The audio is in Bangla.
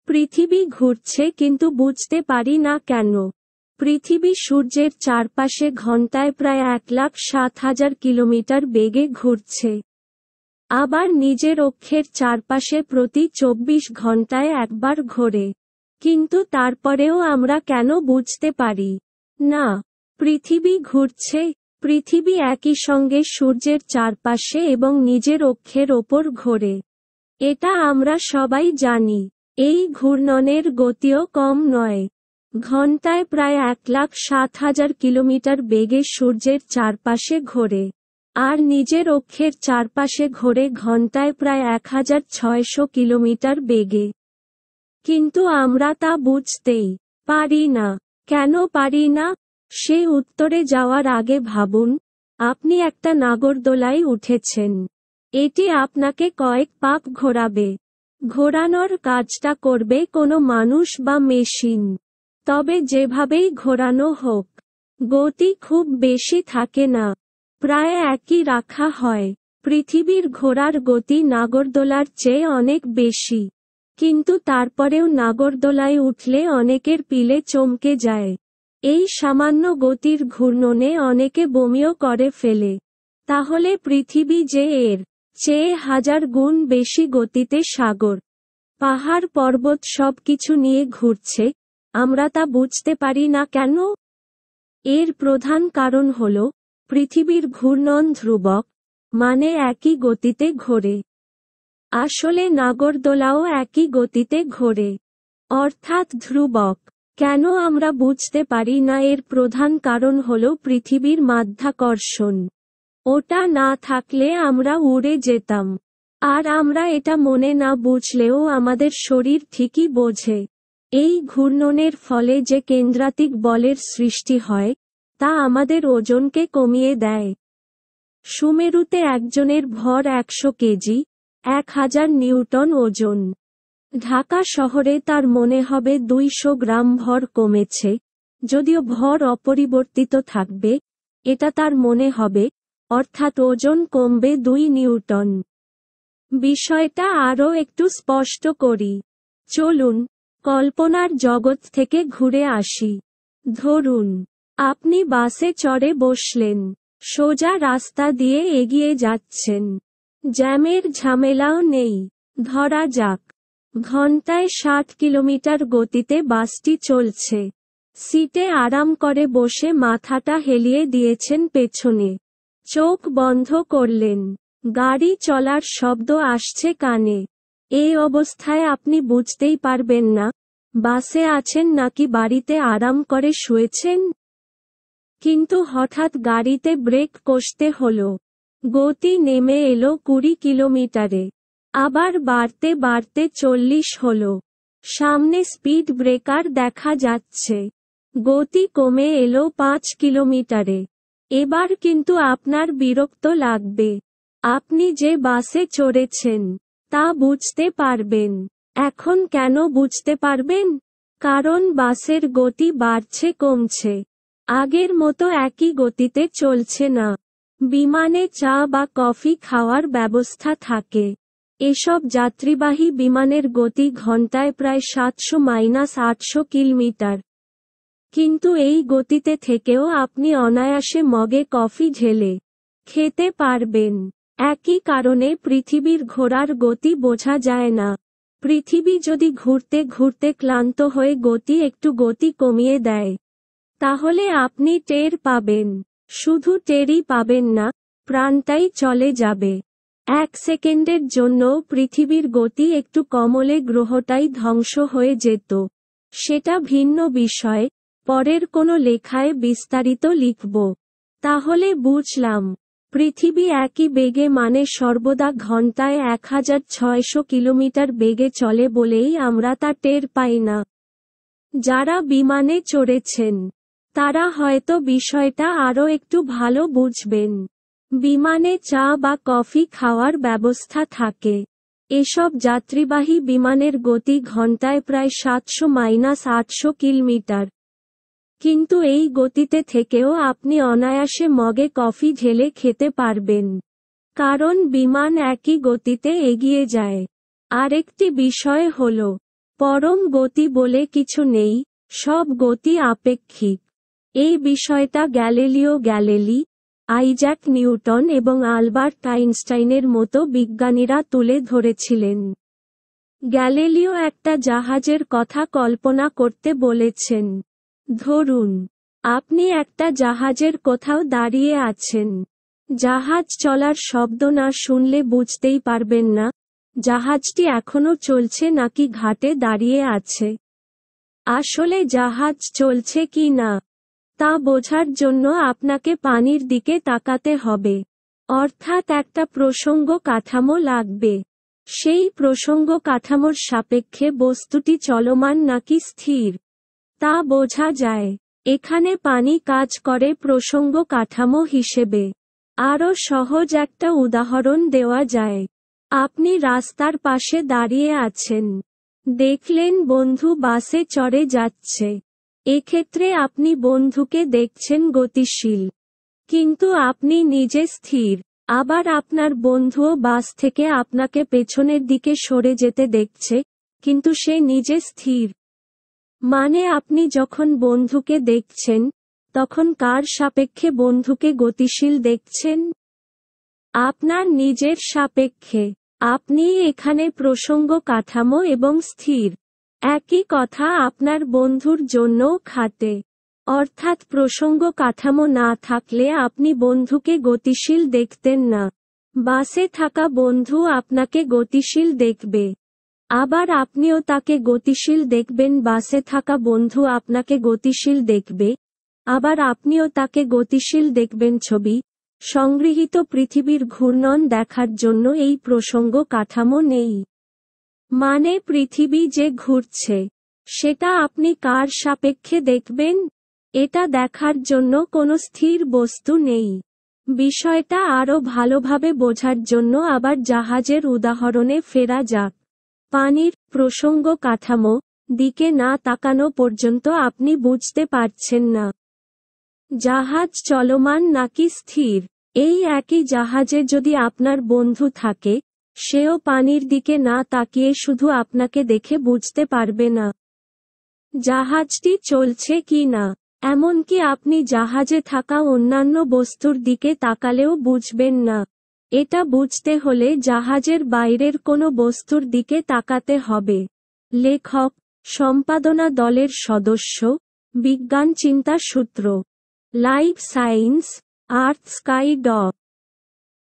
পৃথিবী ঘুরছে কিন্তু বুঝতে পারি না কেন। পৃথিবী সূর্যের চারপাশে ঘন্টায় প্রায় 1,07,000 কিলোমিটার বেগে ঘুরছে। আবার নিজের অক্ষের চারপাশে প্রতি 24 ঘন্টায় একবার ঘোরে। কিন্তু তারপরেও আমরা কেন বুঝতে পারি না পৃথিবী ঘুরছে? পৃথিবী একই সঙ্গে সূর্যের চারপাশে এবং নিজের অক্ষের ওপর ঘোরে। এটা আমরা সবাই জানি। এই ঘূর্ণনের গতিও কম নয়। ঘন্টায় প্রায় 1,07,000 কিলোমিটার বেগে সূর্যের চারপাশে ঘোরে। আর নিজের অক্ষের চারপাশে ঘোরে ঘন্টায় প্রায় 1,600 কিলোমিটার বেগে। কিন্তু আমরা তা বুঝতেই পারি না। কেন পারি না? সে উত্তরে যাওয়ার আগে ভাবুন, আপনি একটা নাগরদোলায় উঠেছেন। এটি আপনাকে কয়েক পাক ঘোরাবে। ঘোরানোর কাজটা করবে কোনো মানুষ বা মেশিন। তবে যেভাবেই ঘোরানো হোক, গতি খুব বেশি থাকে না, প্রায় একই রাখা হয়। পৃথিবীর ঘোরার গতি নাগরদোলার চেয়ে অনেক বেশি। কিন্তু তারপরেও নাগরদোলায় উঠলে অনেকের পিলে চমকে যায়। এই সামান্য গতির ঘূর্ণনে অনেকে বমিও করে ফেলে। তাহলে পৃথিবী যে এর চেয়ে 1000 গুণ বেশি গতিতে সাগর, পাহাড়, পর্বত সবকিছু নিয়ে ঘুরছে, আমরা তা বুঝতে পারি না কেন? এর প্রধান কারণ হল, পৃথিবীর ঘূর্ণন ধ্রুবক, মানে একই গতিতে ঘোরে। আসলে নাগরদোলাও একই গতিতে ঘোরে, অর্থাৎ ধ্রুবক। কেন আমরা বুঝতে পারি না? এর প্রধান কারণ হল পৃথিবীর মাধ্যাকর্ষণ। ওটা না থাকলে আমরা উড়ে যেতাম। আর আমরা এটা মনে না বুঝলেও আমাদের শরীর ঠিকই বোঝে। এই ঘূর্ণনের ফলে যে কেন্দ্রাতিক বলের সৃষ্টি হয়, তা আমাদের ওজনকে কমিয়ে দেয়। সুমেরুতে একজনের ভর 100 কেজি, 1000 নিউটন ওজন। ঢাকা শহরে তার মনে হবে 200 গ্রাম ভর কমেছে, যদিও ভর অপরিবর্তিত থাকবে, এটা তার মনে হবে, অর্থাৎ ওজন কমবে 2 নিউটন। বিষয়টা আরও একটু স্পষ্ট করি। চলুন, কল্পনার জগৎ থেকে ঘুরে আসি। ধরুন, আপনি বাসে চড়ে বসলেন, সোজা রাস্তা দিয়ে এগিয়ে যাচ্ছেন। জ্যামের ঝামেলাও নেই। ধরা যাক, ঘন্টায় 60 কিলোমিটার গতিতে বাসটি চলছে। সিটে আরাম করে বসে মাথাটা হেলিয়ে দিয়েছেন পেছনে। চোখ বন্ধ করলেন। গাড়ি চলার শব্দ আসছে কানে। এই অবস্থায় আপনি বুঝতেই পারবেন না, বাসে আছেন নাকি বাড়িতে আরাম করে শুয়েছেন। কিন্তু হঠাৎ গাড়িতে ব্রেক কষতে হলো। গতি নেমে এলো 20 কিলোমিটারে। আবার বাড়তে বাড়তে 40 হলো। সামনে স্পিড ব্রেকার দেখা যাচ্ছে। গতি কমে এলো 5 কিলোমিটারে। এবার কিন্তু আপনার বিরক্ত লাগবে। আপনি যে বাসে চড়েছেন, তা বুঝতে পারবেন। এখন কেন বুঝতে পারবেন? কারণ বাসের গতি বাড়ছে কমছে। আগের মতো একই গতিতে চলছে না। বিমানে চা বা কফি খাওয়ার ব্যবস্থা থাকে। এসব যাত্রীবাহী বিমানের গতি ঘন্টায় প্রায় 700-800 কিলোমিটার। কিন্তু এই গতিতে থেকেও আপনি অনায়াসে মগে কফি ঢেলে খেতে পারবেন। একই কারণে পৃথিবীর ঘোরার গতি বোঝা যায় না। পৃথিবী যদি ঘুরতে ঘুরতে ক্লান্ত হয়ে একটু গতি কমিয়ে দেয়, তাহলে আপনি টের পাবেন। শুধু টেরই পাবেন না, প্রাণটাই চলে যাবে। 1 সেকেন্ডের জন্য পৃথিবীর গতি একটু কমলে গ্রহটাই ধ্বংস হয়ে যেত। সেটা ভিন্ন বিষয়, পরের কোনো লেখায় বিস্তারিত লিখব। তাহলে বুঝলাম, পৃথিবী একই বেগে মানে সর্বদা ঘন্টায় 1,600 কিলোমিটার বেগে চলে বলেই আমরা তা টের পাই না। যারা বিমানে চড়েছেন, তারা হয়তো বিষয়টা আরও একটু ভালো বুঝবেন। বিমানে চা বা কফি খাওয়ার ব্যবস্থা থাকে। এসব যাত্রীবাহী বিমানের গতি ঘন্টায় প্রায় 700-800 কিলোমিটার। কিন্তু এই গতিতে থেকেও আপনি অনায়াসে মগে কফি ঢেলে খেতে পারবেন। কারণ বিমান একই গতিতে এগিয়ে যায়। আরেকটি বিষয় হল, পরম গতি বলে কিছু নেই, সব গতি আপেক্ষিক। এই বিষয়টা গ্যালিলিও গ্যালিলি, আইজ্যাক নিউটন এবং আলবার্ট আইনস্টাইনের মতো বিজ্ঞানীরা তুলে ধরেছিলেন। গ্যালিলিও একটা জাহাজের কথা কল্পনা করতে বলেছেন। ধরুন, আপনি একটা জাহাজের কোথাও দাঁড়িয়ে আছেন। জাহাজ চলার শব্দ না শুনলে বুঝতেই পারবেন না জাহাজটি এখনো চলছে নাকি ঘাটে দাঁড়িয়ে আছে। আসলে জাহাজ চলছে কি না তা বোঝার জন্য আপনাকে পানির দিকে তাকাতে হবে, অর্থাৎ একটা প্রসঙ্গ কাঠামো লাগবে। সেই প্রসঙ্গ কাঠামোর সাপেক্ষে বস্তুটি চলমান নাকি স্থির তা বোঝা যায়। এখানে পানি কাজ করে প্রসঙ্গ কাঠামো হিসেবে। আরও সহজ একটা উদাহরণ দেওয়া যায়। আপনি রাস্তার পাশে দাঁড়িয়ে আছেন, দেখলেন বন্ধু বাসে চড়ে যাচ্ছে। এক্ষেত্রে আপনি বন্ধুকে দেখছেন গতিশীল, কিন্তু আপনি নিজে স্থির। আবার আপনার বন্ধুও বাস থেকে আপনাকে পেছনের দিকে সরে যেতে দেখছে, কিন্তু সে নিজে স্থির। মানে আপনি যখন বন্ধুকে দেখছেন, তখন কার সাপেক্ষে বন্ধুকে গতিশীল দেখছেন? আপনার নিজের সাপেক্ষে। আপনি এখানে প্রসঙ্গ কাঠামো এবং স্থির। একই কথা আপনার বন্ধুর জন্যও খাটে। অর্থাৎ প্রসঙ্গ কাঠামো না থাকলে আপনি বন্ধুকে গতিশীল দেখতেন না। বাসে থাকা বন্ধু আপনাকে গতিশীল দেখবে, আবার আপনিও তাকে গতিশীল দেখবেন। বাসে থাকা বন্ধু আপনাকে গতিশীল দেখবে, আবার আপনিও তাকে গতিশীল দেখবেন। ছবি সংগৃহীত। পৃথিবীর ঘূর্ণন দেখার জন্য এই প্রসঙ্গ কাঠামো নেই। মানে পৃথিবী যে ঘুরছে, সেটা আপনি কার সাপেক্ষে দেখবেন? এটা দেখার জন্য কোনো স্থির বস্তু নেই। বিষয়টা আরও ভালোভাবে বোঝার জন্য আবার জাহাজের উদাহরণে ফেরা যাক। পানির প্রসঙ্গ কাঠামো দিকে না তাকানো পর্যন্ত আপনি বুঝতে পারছেন না জাহাজ চলমান নাকি স্থির। এই একই জাহাজে যদি আপনার বন্ধু থাকে, সেও পানির দিকে না তাকিয়ে শুধু আপনাকে দেখে বুঝতে পারবে না জাহাজটি চলছে কি না। এমনকি আপনি জাহাজে থাকা অন্যান্য বস্তুর দিকে তাকালেও বুঝবেন না। এটা বুঝতে হলে জাহাজের বাইরের কোনো বস্তুর দিকে তাকাতে হবে। লেখক, সম্পাদনা দলের সদস্য, বিজ্ঞান চিন্তা সূত্র, লাইফ সায়েন্স, আর্থ স্কাই ড।